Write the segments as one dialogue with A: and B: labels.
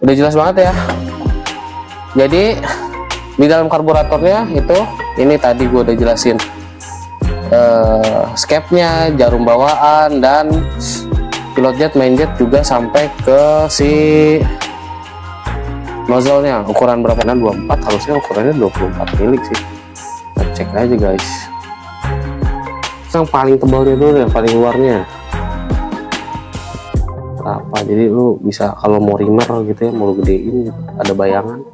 A: Udah jelas banget ya. Jadi di dalam karburatornya itu, ini tadi gue udah jelasin skepnya, jarum bawaan, dan pilot jet, main jet juga sampai ke si nozzle-nya. Ukuran berapa? Nah, 24, harusnya ukurannya 24 mili sih. Kita cek aja guys. Yang paling tebalnya dulu, yang paling luarnya berapa. Jadi lu bisa kalau mau rimer gitu ya, mau lu gedein gitu, ada bayangan.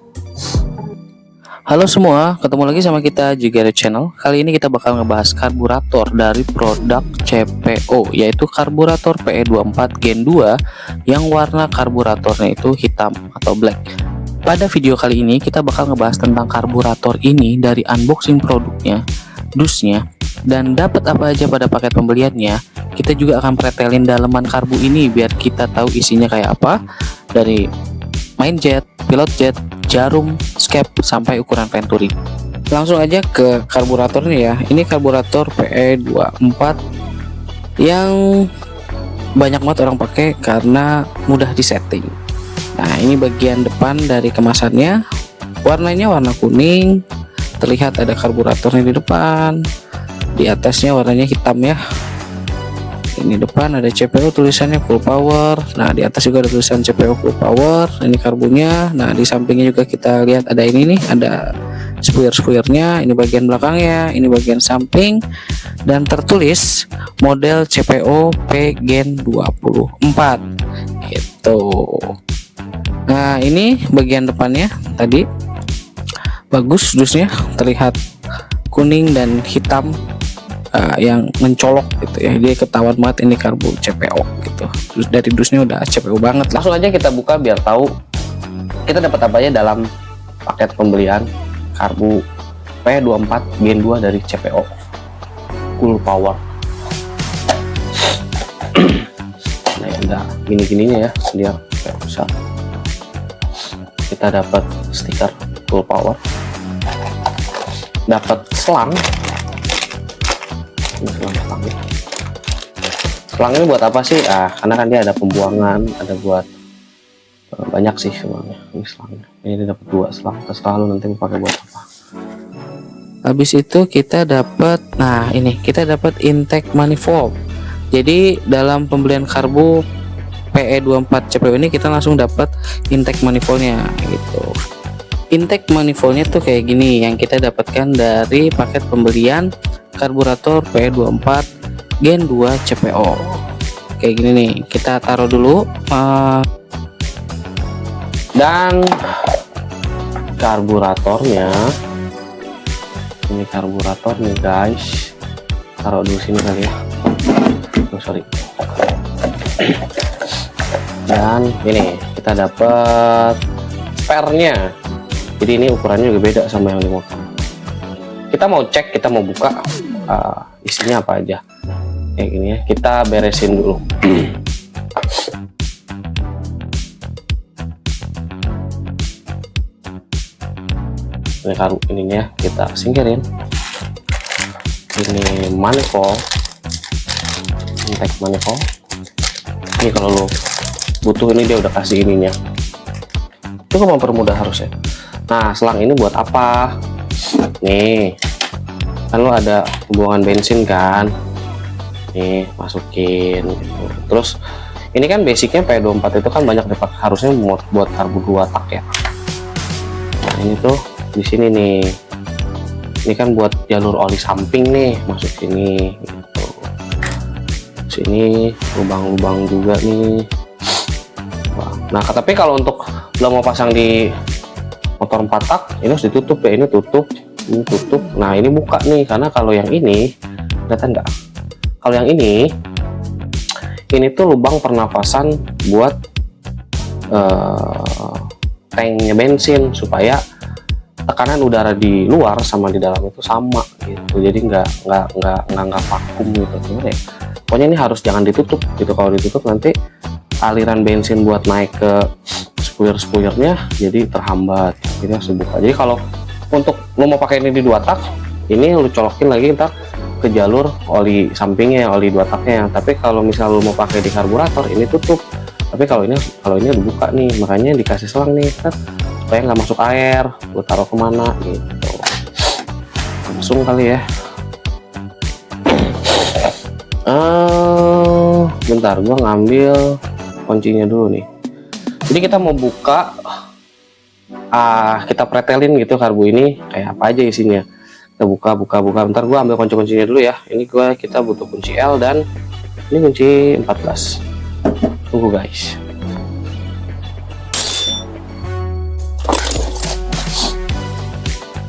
B: Halo semua, ketemu lagi sama kita Jigere Channel. Kali ini kita bakal ngebahas karburator dari produk CPO, yaitu karburator PE24 Gen 2 yang warna karburatornya itu hitam atau black. Pada video kali ini kita bakal ngebahas tentang karburator ini dari unboxing produknya, dusnya, dan dapat apa aja pada paket pembeliannya. Kita juga akan pretelin daleman karbu ini biar kita tahu isinya kayak apa, dari main jet, pilot jet, jarum, skep, sampai ukuran venturi. Langsung aja ke karburatornya ya. Ini karburator PE24 yang banyak banget orang pakai karena mudah disetting. Nah, ini bagian depan dari kemasannya. Warnanya warna kuning. Terlihat ada karburatornya di depan. Di atasnya warnanya hitam ya. Ini depan ada CPO, tulisannya full power. Nah, di atas juga ada tulisan CPO full power. Ini karbunya. Nah, di sampingnya juga kita lihat ada ini nih, ada spuyer-spuyernya. Ini bagian belakangnya, ini bagian samping, dan tertulis model CPO P Gen 24 gitu. Nah, ini bagian depannya tadi bagus, dusnya terlihat kuning dan hitam, yang mencolok gitu ya. Dia ketahuan banget ini karbu CPO gitu. Terus dari dusnya udah CPO banget lah.
A: Langsung aja kita buka biar tahu kita dapat apa aja dalam paket pembelian karbu P24 Gen 2 dari CPO full power. Nah, enggak gini-gininya ya, dia kayak besar. Kita dapat stiker full power, dapat selang. Selang ini buat apa sih? Karena kan dia ada pembuangan, ada buat banyak sih semuanya. Ini selangnya. Ini dapat 2 selang. Terserah lu nanti mau pakai buat apa.
B: Habis itu kita dapat, nah ini kita dapat intake manifold. Jadi dalam pembelian karbu PE24 CPO ini kita langsung dapat intake manifoldnya gitu. Intake manifoldnya tuh kayak gini yang kita dapatkan dari paket pembelian karburator PE24 Gen 2 CPO. Kayak gini nih, kita taruh dulu.
A: Dan karburatornya, ini karburatornya guys, taruh dulu sini kali ya. Oh, sorry. Dan ini kita dapat spare-nya. Jadi ini ukurannya juga beda sama yang di motor. Kita mau cek, kita mau buka isinya apa aja kayak gini ya. Kita beresin dulu. Ini karung ininya kita singkirin. Ini manifold, intake manifold. Ini kalau lo butuh ini dia udah kasih ininya, itu kan mempermudah harusnya. Nah, selang ini buat apa? Nih kan lo ada pembuangan bensin kan, nih masukin gitu. Terus ini kan basicnya P24 itu kan banyak dipakai, harusnya buat karbu 2 tak ya. Nah, ini tuh di sini nih, ini kan buat jalur oli samping nih, masuk sini gitu. Sini lubang-lubang juga nih. Nah, tapi kalau untuk lo mau pasang di motor 4 tak ini harus ditutup ya. Ini tutup, ini tutup. Nah, ini buka nih, karena kalau yang ini kelihatan nggak? Kalau yang ini tuh lubang pernafasan buat tanknya bensin, supaya tekanan udara di luar sama di dalam itu sama gitu. Jadi nggak vakum gitu. Gimana ya? Pokoknya ini harus jangan ditutup gitu. Kalau ditutup nanti aliran bensin buat naik ke spuyer-spuyernya jadi terhambat. Jadi harus dibuka. Jadi kalau untuk lo mau pakai ini di 2 tak, ini lo colokin lagi ntar ke jalur oli sampingnya, oli 2 taknya. Tapi kalau misal lo mau pakai di karburator, ini tutup Tapi kalau ini dibuka nih, makanya dikasih selang nih kan, supaya nggak masuk air. Gue taruh kemana gitu, langsung kali ya. Bentar, gue ngambil kuncinya dulu nih. Jadi kita mau buka, kita pretelin gitu karbu ini kayak apa aja isinya. Kita buka. Bentar, gue ambil kunci-kuncinya dulu ya. Ini kita butuh kunci L dan ini kunci 14. Tunggu guys.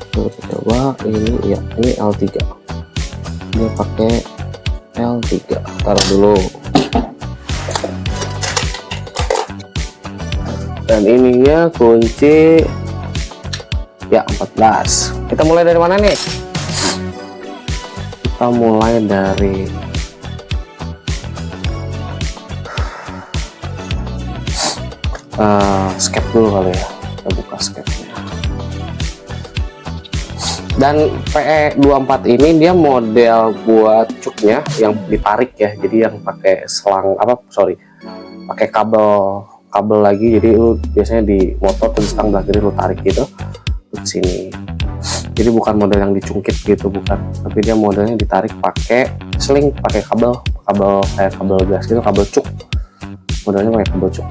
A: Kita coba ini ya, ini L3. Dia pakai L3. Taruh dulu. Dan ininya kunci ya 14. Kita mulai dari mana nih? Kita mulai dari skep dulu kali ya. Kita buka skepnya. Dan PE24 ini dia model buat cuknya yang ditarik ya. Jadi yang pakai selang pakai kabel lagi. Jadi lu biasanya di motor tuh di stang belah kiri lu tarik gitu ke sini. Jadi bukan model yang dicungkit gitu, bukan, tapi dia modelnya ditarik pakai sling, pakai kabel kayak kabel gas gitu, kabel cuk, modelnya pakai kabel cuk.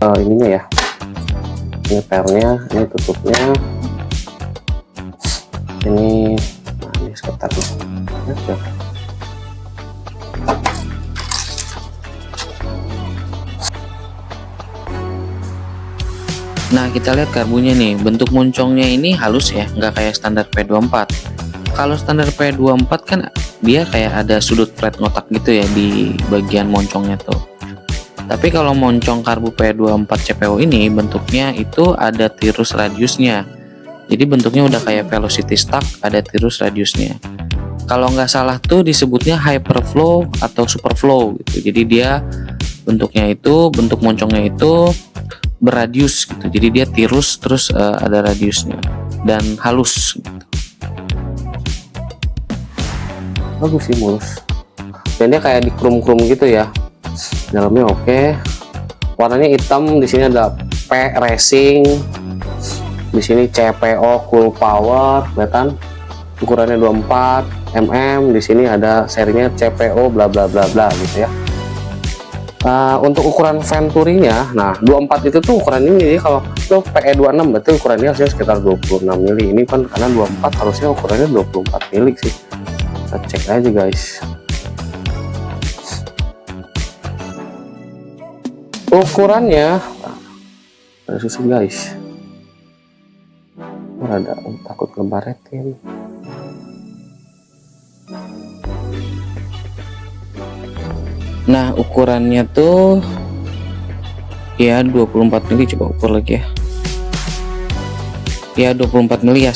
A: Nah, ininya ya, ini pernya, ini tutupnya, ini sekitarnya. Oke.
B: Nah, kita lihat karbunya nih, bentuk moncongnya ini halus ya, nggak kayak standar P24. Kalau standar P24 kan dia kayak ada sudut flat ngotak gitu ya di bagian moncongnya tuh. Tapi kalau moncong karbu P24 CPO ini bentuknya itu ada tirus radiusnya. Jadi bentuknya udah kayak velocity stack, ada tirus radiusnya. Kalau nggak salah tuh disebutnya hyperflow atau superflow gitu. Jadi dia bentuknya itu, bentuk moncongnya itu berradius gitu. Jadi dia tirus terus ada radiusnya dan halus gitu.
A: Bagus sih, mulus. Dan dia kayak dikrum-krum gitu ya. Dalamnya oke. Warnanya hitam, di sini ada P Racing. Di sini CPO Cool Power, kelihatan. Ukurannya 24 mm. Di sini ada serinya CPO bla bla bla bla gitu ya. Untuk ukuran venturinya, nah 24 itu tuh ukuran ini. Jadi kalau itu PE26 berarti ukurannya harusnya sekitar 26 mili. Ini kan karena 24 harusnya ukurannya 24 mili sih. Kita cek aja guys. Ukurannya ada susu guys. Ada takut ngebaretin.
B: Nah, ukurannya tuh ya 24 mili, coba ukur lagi ya. Ya 24 mili ya,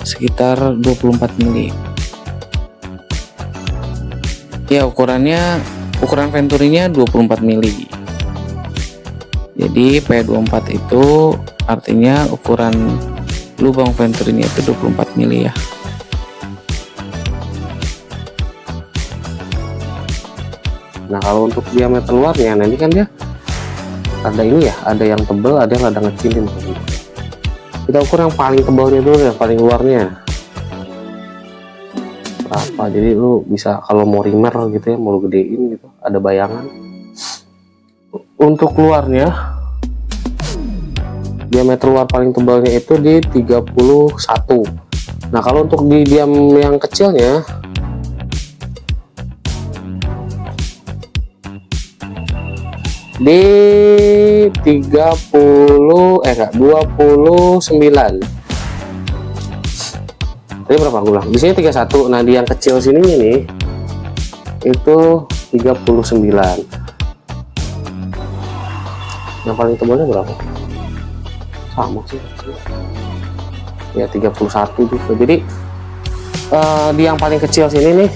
B: sekitar 24 mili. Ya ukuran venturinya 24 mili. Jadi P24 itu artinya ukuran lubang venturinya itu 24 mili ya.
A: Nah, kalau untuk diameter luarnya, nah ini kan dia ada ini ya, ada yang tebal, ada yang rada ngecilin. Kita ukur yang paling tebalnya dulu, yang paling luarnya berapa. Jadi lu bisa kalau mau rimer gitu ya, mau lu gedein gitu, ada bayangan. Untuk luarnya, diameter luar paling tebalnya itu di 31. Nah, kalau untuk di diam yang kecilnya di 29. Tadi berapa gue bilang? Di sini 31. Nah, di yang kecil sini nih itu 39. Yang paling tebalnya berapa? Sama sih. Ya 31 juga. Jadi di yang paling kecil sini nih,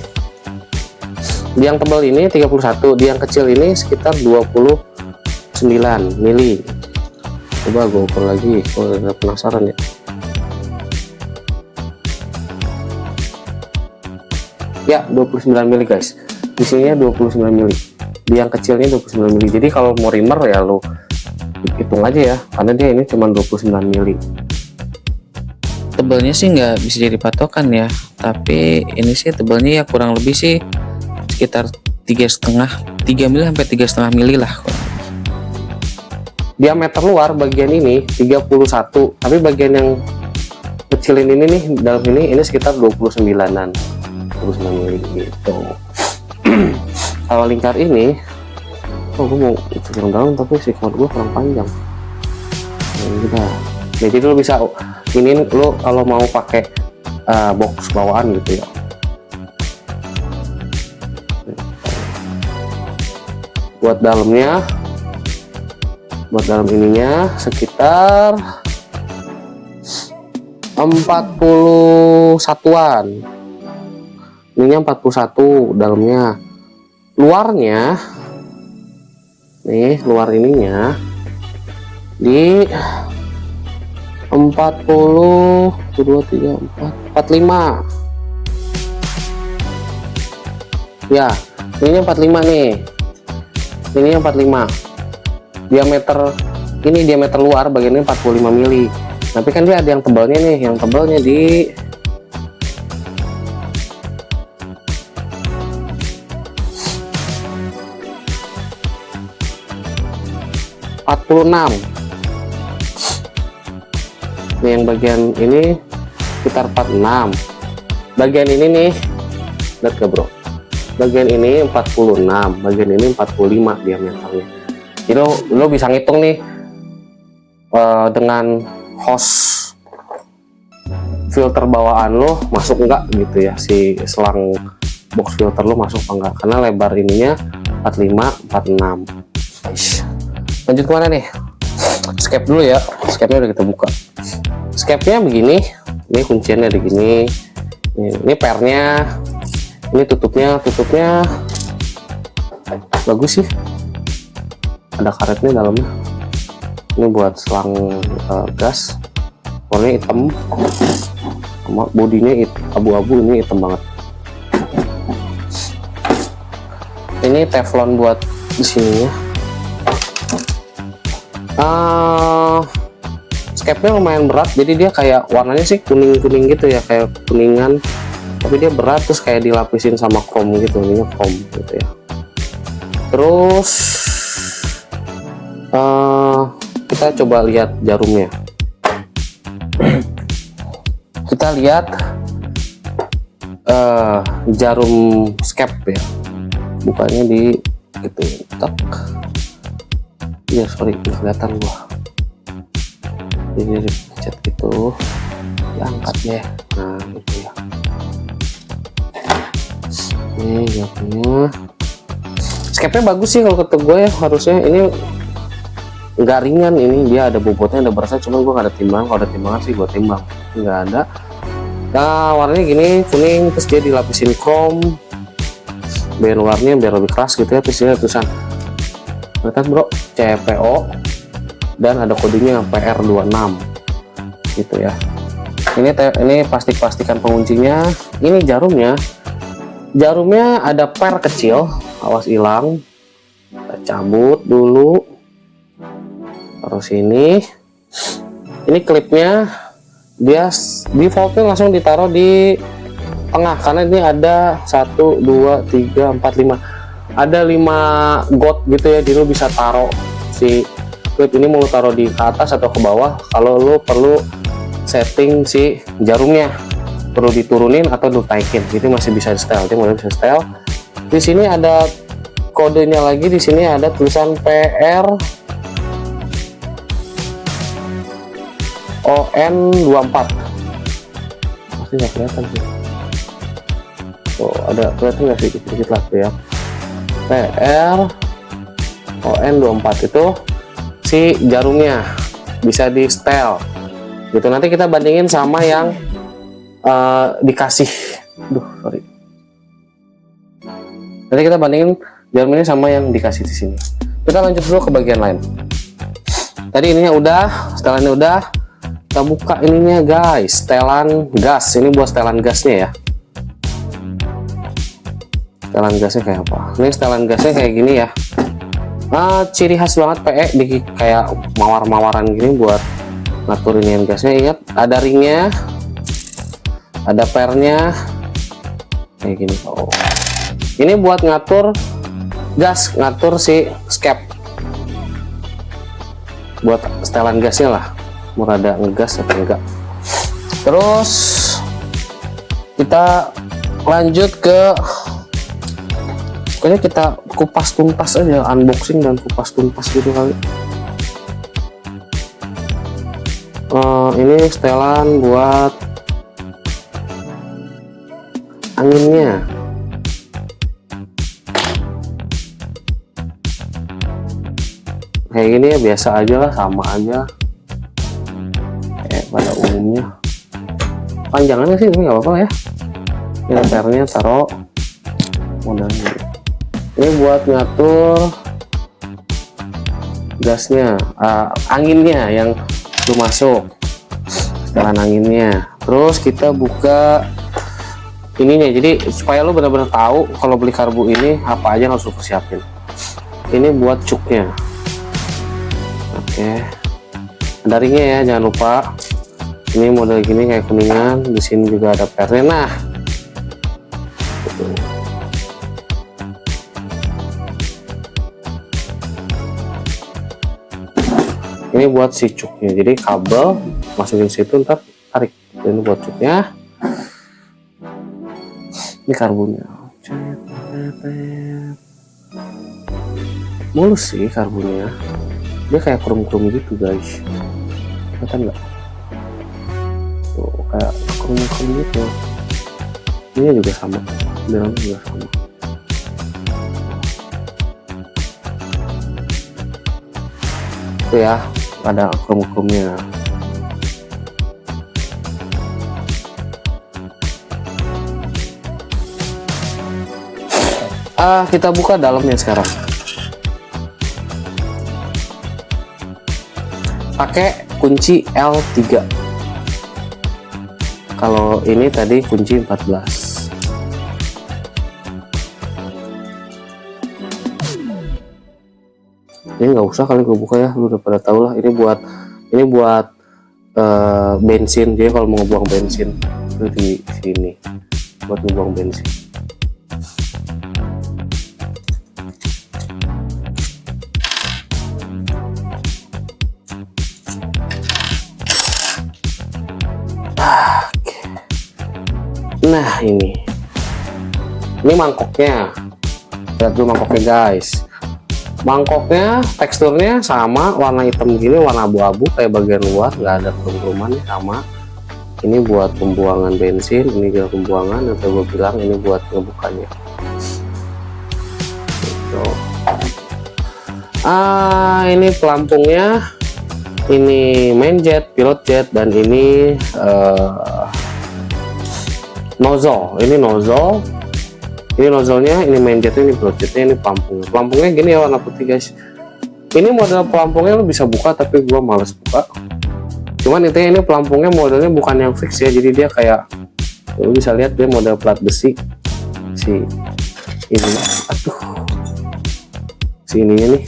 A: di yang tebal ini 31, di yang kecil ini sekitar 29 mili. Coba gue ukur lagi, gue udah penasaran ya. Ya 29 mili guys, di sininya 29 mili, di yang kecilnya 29 mili. Jadi kalau mau rimmer ya lo hitung aja ya, karena dia ini cuma 29 mili.
B: Tebalnya sih nggak bisa jadi patokan ya, tapi ini sih tebalnya ya kurang lebih sih sekitar 3 mili sampai 3,5 mili lah.
A: Diameter luar bagian ini 31, tapi bagian yang kecilin ini nih, dalam ini sekitar 29-an, 29 mili gitu. Kalau lingkar ini, gue mau yang dalam tapi si cord gue kurang panjang. Nah, jadi lo bisa ini lo kalau mau pakai box bawaan gitu ya. Buat dalamnya, buat dalam ininya sekitar 41-an. Ininya 41 dalamnya. Luarnya nih, luar ininya di 40, 2, 3, 4, 45 ya. Ininya 45 nih, ininya 45. Diameter ini, diameter luar bagian ini 45 mili. Tapi kan dia ada yang tebalnya nih, yang tebalnya di 46. Nih yang bagian ini sekitar 46. Bagian ini nih, lihat gak bro, bagian ini 46, bagian ini 45 diameternya. Jadi lo bisa ngitung nih dengan hose filter bawaan lo masuk enggak gitu ya, si selang box filter lo masuk apa enggak, karena lebar ininya 45, 46. Lanjut kemana nih? Scape dulu ya, scape-nya udah kita buka. Scape-nya begini, ini kunciannya ada gini, ini pernya, ini tutupnya bagus sih, ada karetnya dalamnya. Ini buat selang gas, warnanya hitam, sama bodinya abu-abu, ini hitam banget. Ini teflon buat di sininya. Scape-nya lumayan berat, jadi dia kayak warnanya sih kuning-kuning gitu ya, kayak kuningan, tapi dia berat, terus kayak dilapisin sama chrome gitu, ininya chrome gitu ya. Terus kita coba lihat jarumnya. Kita lihat jarum scape ya, bukanya di gitu, tak. Iya sorry, nggak kelihatan gua. Jadi dipencet gitu, diangkat ya. Nah gitu ya. Ini jarumnya. Scape-nya bagus sih kalau kata gue ya, harusnya ini nggak ringan, ini dia ada bobotnya, ada beratnya, cuman gue nggak ada timbangan. Kalau ada timbangan sih gue timbang, nggak ada. Nah warnanya gini, kuning, terus dia dilapisin chrome biar warnanya biar lebih keras gitu ya. Terus ini tulisan, kelihatan bro, CPO, dan ada kodenya PR26 gitu ya. Ini plastik-plastikan penguncinya. Ini jarumnya ada per kecil, awas hilang. Kita cabut dulu. Terus ini klipnya, dia defaultnya langsung ditaruh di tengah, karena ini ada 1, 2, 3, 4, 5, ada 5 got gitu ya. Jadi lo bisa taruh si klip ini, mau lo taruh di ke atas atau ke bawah. Kalau lo perlu setting si jarumnya, perlu diturunin atau ditaikin, jadi masih bisa setel. Dia mulai bisa setel. Di sini ada kodenya lagi, di sini ada tulisan PR ON24. Pasti nggak kelihatan sih. Oh, ada kelihatan nggak sih, sedikit lah tuh ya. PR ON24 itu si jarumnya, bisa di setel gitu. Nanti kita bandingin sama yang dikasih. Nanti kita bandingin jarum ini sama yang dikasih di sini. Kita lanjut dulu ke bagian lain. Tadi ininya udah, setelannya udah. Kita buka ininya guys, setelan gas. Ini buat setelan gasnya ya. Setelan gasnya kayak apa? Ini setelan gasnya kayak gini ya. Ciri khas banget PE di kayak mawar-mawaran gini buat ngaturin gasnya. Ingat ada ringnya, ada pernya kayak gini. Oh, ini buat ngatur gas, ngatur si skep, buat setelan gasnya lah, mau rada ngegas atau enggak. Terus kita lanjut ke, pokoknya kita kupas tuntas aja, unboxing dan kupas tuntas gitu kali. Ini setelan buat anginnya. Kayak gini ya, biasa aja lah, sama aja kayak pada umumnya. Panjangannya sih ini nggak apa-apa ya. Ini pernya taruh modalnya. Ini buat ngatur gasnya, anginnya yang belum masuk, setelan anginnya. Terus kita buka ininya, jadi supaya lo benar-benar tahu kalau beli karbu ini apa aja yang harus lo persiapin. Ini buat cuknya. Oke, ada ringnya ya, jangan lupa. Ini model gini kayak kuningan, di sini juga ada pernya. Nah, ini buat si cuknya, jadi kabel masukin situ, ntar tarik. Ini buat cuknya. Ini karbonnya, mulus sih karbonnya, dia kayak krum-krum gitu guys, kelihatan nggak? Tuh, kayak krum-krum gitu. Ini juga sama, dalamnya juga sama. Itu ya, ada krum-krumnya. Kita buka dalamnya sekarang. Pakai kunci L3. Kalau ini tadi kunci 14. Ini nggak usah kali gue buka ya, lu udah pada tau lah. Ini buat bensin. Jadi kalau mau ngebuang bensin itu di sini buat ngebuang bensin. Nah, ini mangkoknya. Lihat dulu mangkoknya guys. Mangkoknya teksturnya sama, warna hitam gini, warna abu-abu kayak bagian luar, nggak ada krum-krumannya, sama. Ini buat pembuangan bensin, ini juga pembuangan. Yang gue bilang ini buat ngebukanya. Gitu. Ini pelampungnya. Ini main jet, pilot jet, dan ini nozzle. Ini nozzle. Ini nozzle-nya, ini main jetnya, ini pilot jetnya, ini pelampungnya. Pelampungnya gini ya, warna putih guys. Ini model pelampungnya lo bisa buka, tapi gua males buka. Cuman intinya ini pelampungnya modelnya bukan yang fix ya, jadi dia kayak, lo bisa lihat dia model plat besi. Si ini, aduh, si ininya nih.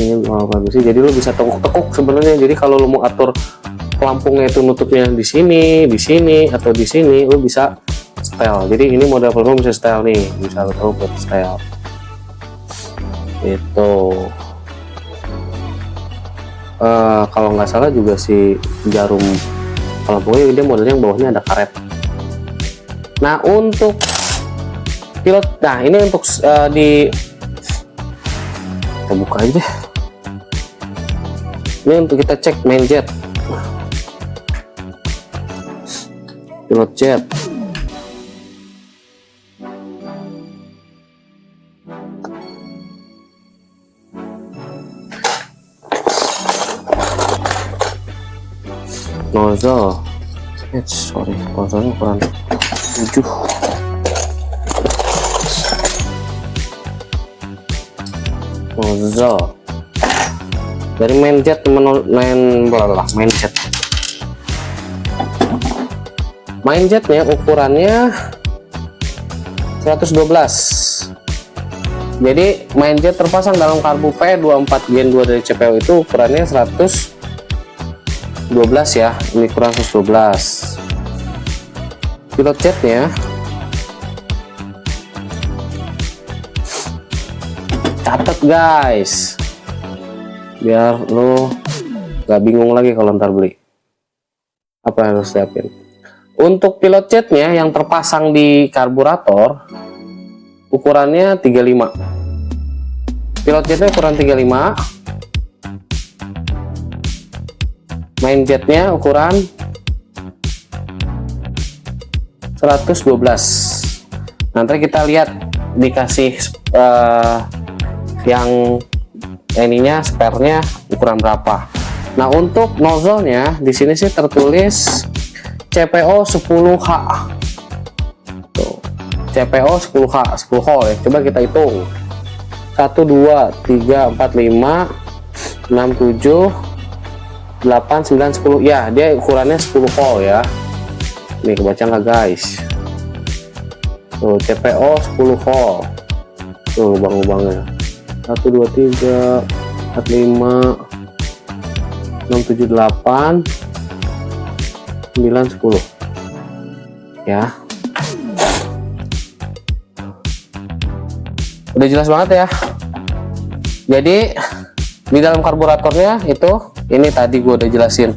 A: Ini plat besi, jadi lo bisa tekuk-tekuk sebenarnya. Jadi kalau lo mau atur pelampungnya itu nutupnya di sini, atau di sini, lo bisa style. Jadi ini model pelampung bisa style nih, bisa lo taruh buat style. Itu kalau nggak salah juga si jarum pelampungnya dia modelnya yang bawahnya ada karet. Nah untuk pilot, nah ini untuk kita buka aja deh. Ini untuk kita cek main jet. Pilot jet. Nozzle. Sorry, nozzle-nya kurang 7. Nozzle. Dari main jet, main jet. Main jetnya ukurannya 112. Jadi main jet terpasang dalam karbu P24 Gen 2 dari CPO itu ukurannya 112 ya. Ini ukuran 112. Pilot jetnya catat guys, biar lo gak bingung lagi kalau ntar beli. Apa yang harus siapin? Untuk pilot jetnya yang terpasang di karburator ukurannya 35. Pilot jetnya ukuran 35. Main jetnya ukuran 112. Nanti kita lihat dikasih yang ininya, spare-nya ukuran berapa. Nah, untuk nozzle-nya di sini sih tertulis CPO 10H. Tuh, CPO 10H, 10 hole ya. Coba kita hitung. 1 2 3 4 5 6 7 8 9 10. Ya, dia ukurannya 10 hole ya. Nih, kebaca nggak guys? Tuh, CPO 10 hole. Tuh lubang-lubangnya. 1 2 3 4 5 6 7 8 9 10 ya. Udah jelas banget ya. Jadi di dalam karburatornya itu, ini tadi gue udah jelasin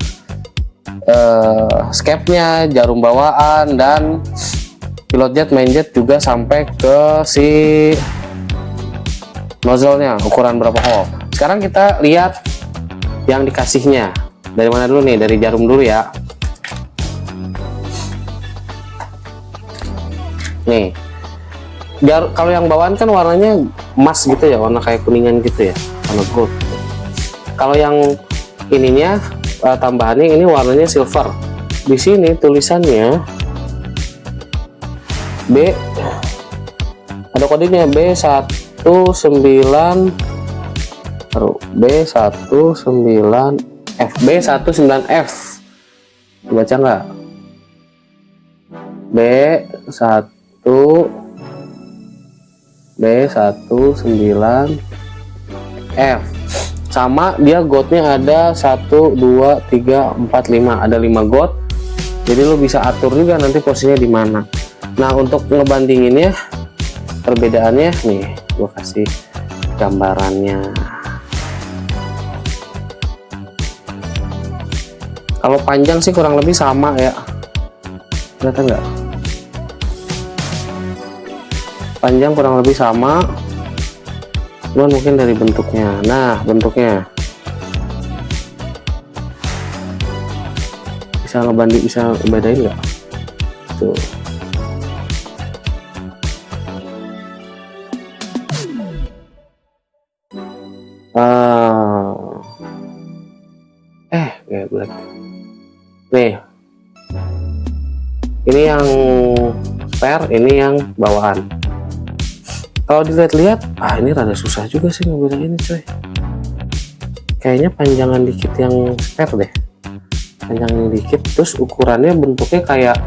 A: skepnya, jarum bawaan, dan pilot jet, main jet juga sampai ke si nozzle-nya ukuran berapa hole. Sekarang kita lihat yang dikasihnya. Dari mana dulu nih? Dari jarum dulu ya. Nih, kalau yang bawaan kan warnanya emas gitu ya, warna kayak kuningan gitu ya, warna gold. Kalau yang ininya tambahannya ini warnanya silver. Di sini tulisannya B, ada kodenya B19 B19F, B19F. Baca nggak? B19F. Sama dia got-nya ada 1 2 3 4 5. Ada 5 got. Jadi lo bisa atur juga nanti posisinya di mana. Nah, untuk ngebandinginnya, perbedaannya nih, gue kasih gambarannya. Kalau panjang sih kurang lebih sama ya, kelihatan nggak? Panjang kurang lebih sama, cuman mungkin dari bentuknya. Nah, bentuknya bisa ngebanding, bisa bedain nggak? Tuh. Black. Nih, ini yang spare, ini yang bawaan. Kalau dilihat-lihat, ini rada susah juga sih ngebedain ini coy. Kayaknya panjangan dikit yang spare deh, panjangin dikit. Terus ukurannya bentuknya kayak,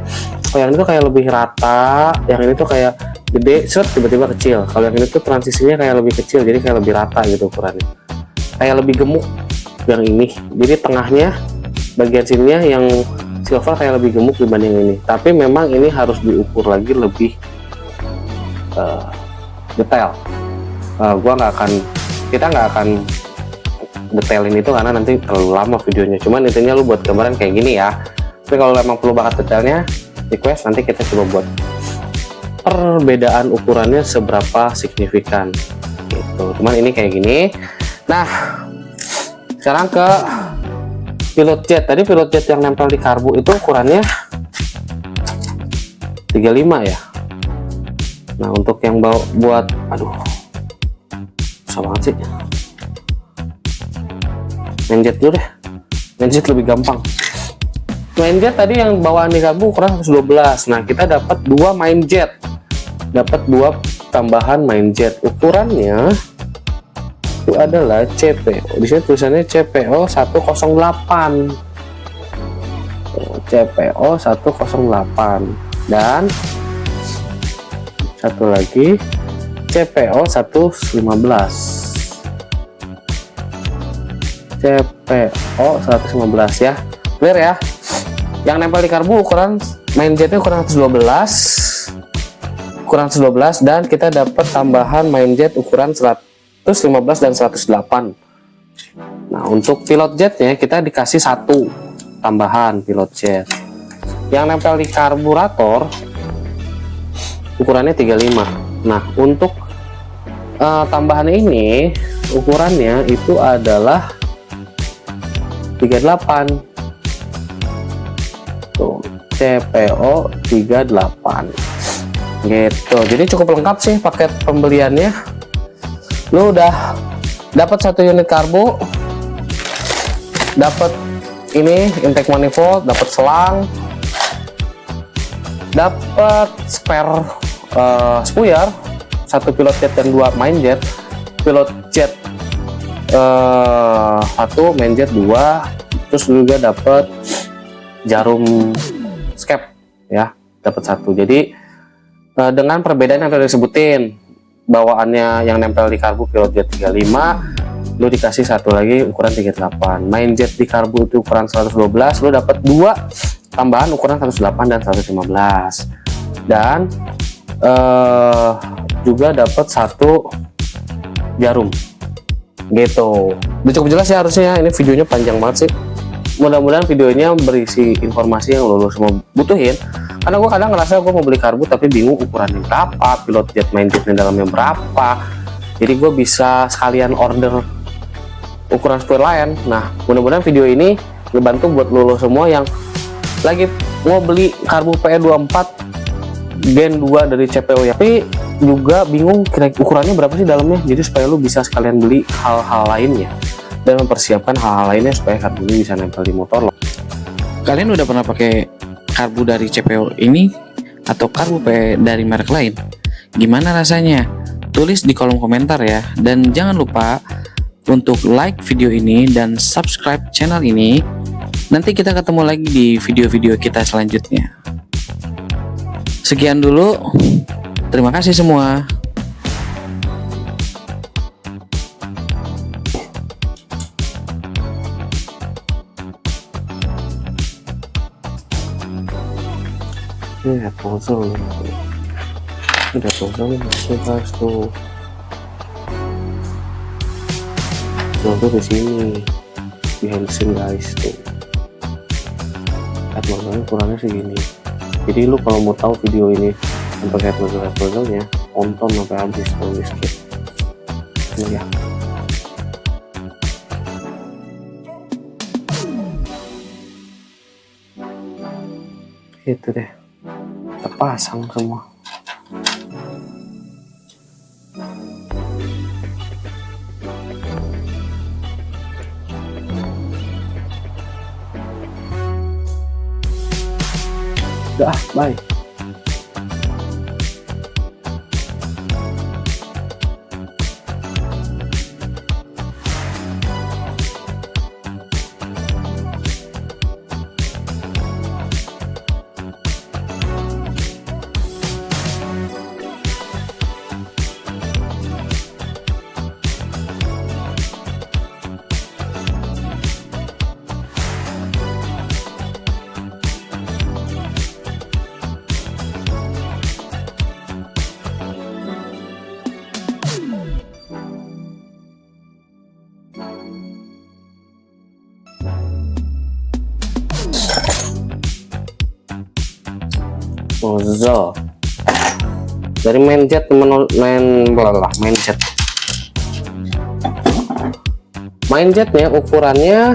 A: kalau yang itu kayak lebih rata, yang ini tuh kayak gede, set tiba-tiba kecil. Kalau yang ini tuh transisinya kayak lebih kecil, jadi kayak lebih rata gitu ukurannya. Kayak lebih gemuk yang ini. Jadi tengahnya, bagian sininya yang silver kayak lebih gemuk dibanding ini. Tapi memang ini harus diukur lagi lebih detail. Kita nggak akan detailin itu karena nanti terlalu lama videonya. Cuman intinya lu buat gambaran kayak gini ya. Tapi kalau emang perlu banget detailnya, request, nanti kita coba buat perbedaan ukurannya seberapa signifikan gitu. Cuman ini kayak gini. Nah, sekarang ke pilot jet. Tadi pilot jet yang nempel di karbu itu ukurannya 35 ya. Nah, untuk yang buat susah banget sih. Main jet dulu deh. Main jet lebih gampang. Main jet tadi yang bawaan di karbu ukuran 112. Nah, kita dapat 2 main jet. Dapat 2 tambahan main jet. Ukurannya itu adalah CPO. Di sini tulisannya CPO 108. CPO 108 dan Satu lagi CPO 115. CPO 115 ya. Clear ya. Yang nempel di karbu ukuran main jetnya ukuran 112. Ukuran 112 dan kita dapat tambahan main jet ukuran 115 dan 108. Nah, untuk pilot jetnya kita dikasih satu tambahan pilot jet. Yang nempel di karburator ukurannya 35. Nah, untuk tambahan ini ukurannya itu adalah 38. Tuh, CPO 38. Gitu. Jadi cukup lengkap sih paket pembeliannya. Lu udah dapat satu unit karbu, dapat ini intake manifold, dapat selang, dapat spare spuyar, satu pilot jet dan dua main jet. Pilot jet satu, main jet dua, terus juga dapat jarum skep ya, dapat satu. Jadi dengan perbedaan yang tadi disebutin, bawaannya yang nempel di karbu pilot jet 35, lu dikasih satu lagi ukuran 38. Main jet di karbu itu ukuran 112, lu dapat dua tambahan ukuran 108 dan 115. Dan juga dapat satu jarum. Gitu. Udah cukup jelas ya harusnya. Ini videonya panjang banget sih. Mudah-mudahan videonya berisi informasi yang lo semua butuhin. Karena gue kadang ngerasa gue mau beli karbu tapi bingung ukurannya berapa, pilot jet main jetnya dalamnya berapa. Jadi gue bisa sekalian order ukuran spur lain. Nah, mudah-mudahan video ini ngebantu buat lo semua yang lagi mau beli karbu PE24 Gen 2 dari CPO ya, tapi juga bingung kira ukurannya berapa sih dalamnya. Jadi supaya lo bisa sekalian beli hal-hal lainnya dan mempersiapkan hal-hal lainnya supaya karbu ini bisa nempel di motor lo.
B: Kalian udah pernah pakai karbu dari CPO ini atau karbu PE dari merek lain? Gimana rasanya? Tulis di kolom komentar ya. Dan jangan lupa untuk like video ini dan subscribe channel ini. Nanti kita ketemu lagi di video-video kita selanjutnya. Sekian dulu. Terima kasih semua.
A: Ini ada puzzle nih. Ada puzzle nih, masuk guys tuh. Puzzle tuh di sini, behind the scene guys tuh. Headmodelnya ukurannya segini. Jadi lu kalau mau tahu video ini sampai headmodelnya, tonton sampai habis, jangan skip. Ini ya. Gitu deh. Terpasang semua. Udah, bye. Puzzle dari main jet main jetnya ukurannya